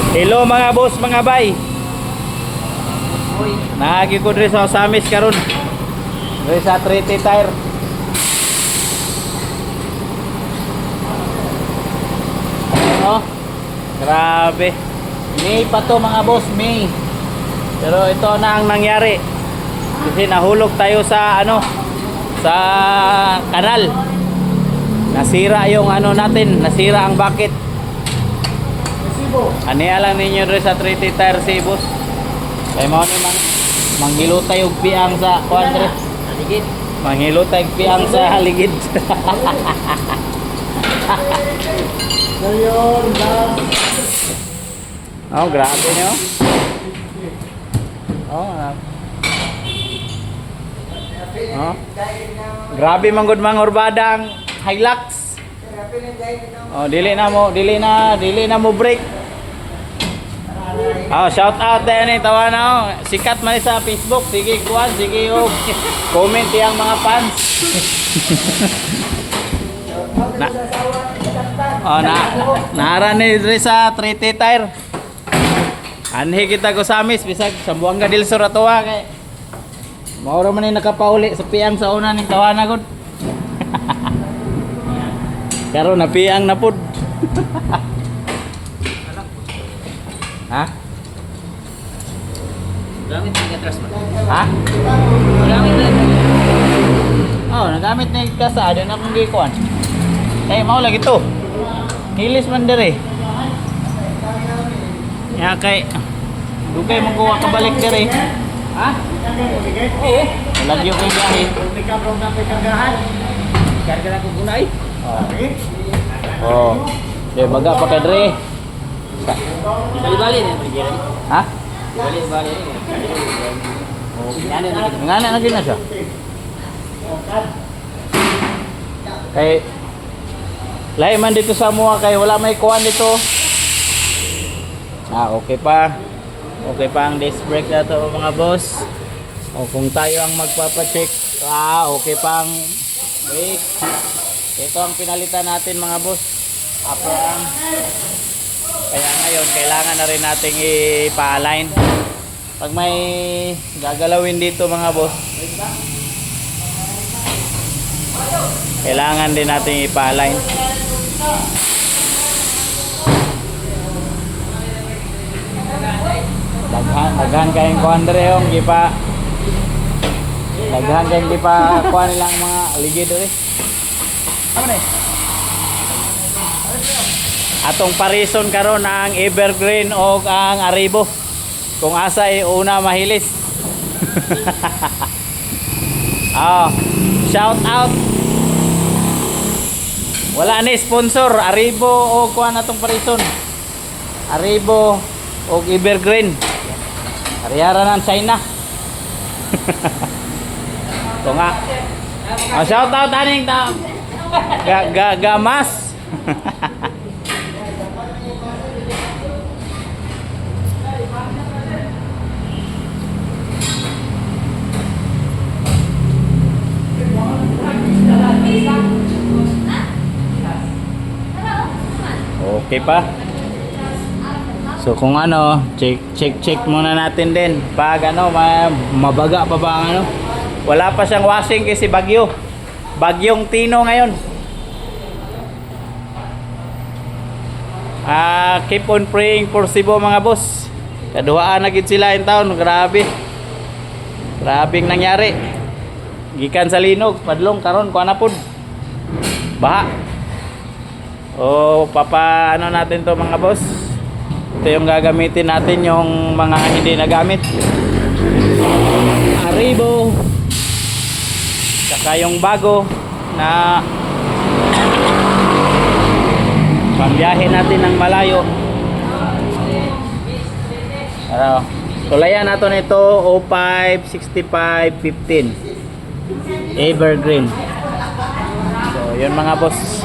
Hello mga boss, mga bay. Naagi ko diri sa Samis karon. Diri sa Trete Tire. Oh. Grabe. May pa to mga boss, May. Pero ito na ang nangyari. Kasi nahulog tayo sa sa kanal. Nasira yung natin, nasira ang bucket. Aniya lang ninyo rin sa Trete Tire si boss. Kaya mo ni manghilutay og piang sa kuadre. Haligid. Manghilutay og piang sa haligid. Oh, grabe nyo. Oh. Grabe man gud mga urbada ang Hilux. Oh, dili na mo break. Oh, shout out tayo ni tawana oh. Sikat man sa Facebook. Sige kuan, sige oh. Comment yang mga fans. Nara ni sa Trete Tire. Anhi kita ko Samis bisag sa Buanga del Sur atowa kay maura man ni nakapauli sa piang sa una ning tawana gud. Karon na piang na pud. Ha? Gamit ni gatras man. Ha? Gamit na. Oh, nagamit ni kasa ada na kung gikuan. Mao lagi to. Hilis man dire. Ya kay dugay mo kuha ka balik dire. Ha? Oo. Lagi ko biyahe. Tika bro na kargahan. Karga na ko gunay. Oh. Okay, baga pa kay dire. Bali-bali ni. Ha? Bali-bali ni. Oh, ngana na gina siya. Kay lahi man dito sa mua kay wala may kuan dito. Okay pa. Okay pa ang disc brake na to mga boss. O kung tayo ang magpapacheck, okay pa ang brake. Ito ang pinalitan natin mga boss. Apron. Kaya ngayon kailangan na rin nating ipa-align. Pag may gagalawin dito mga boss, kailangan din nating ipa-align. Daghan kayong kuhan dere yung gipa. Daghan kayong gipa kuhan nilang mga ligid dere. Ano ni? Atong parison karon ang Evergreen o ang Arribo. Kung asa una mahilis. Shout out. Wala ni sponsor Arribo o kuan atong parison. Arribo o Evergreen. Ariyara ng China. Ito nga. Shout out aning ta. Gamas. Okay pa. So kung check muna natin din pag mabaga pa ba ang wala pa siyang washing kasi bagyong Tino ngayon. Keep on praying for Cebu mga boss. Kaduhaan na gid sila in taon. Grabing nangyari. Gikan sa linog padlong karon kuha na pud baha. Natin to mga boss. Ito yung gagamitin natin yung mga hindi nagamit. Arribo. Saka yung bago na pambiyahe natin ng malayo. Tulayan natin ito 05 65 15 Evergreen. So yun mga boss.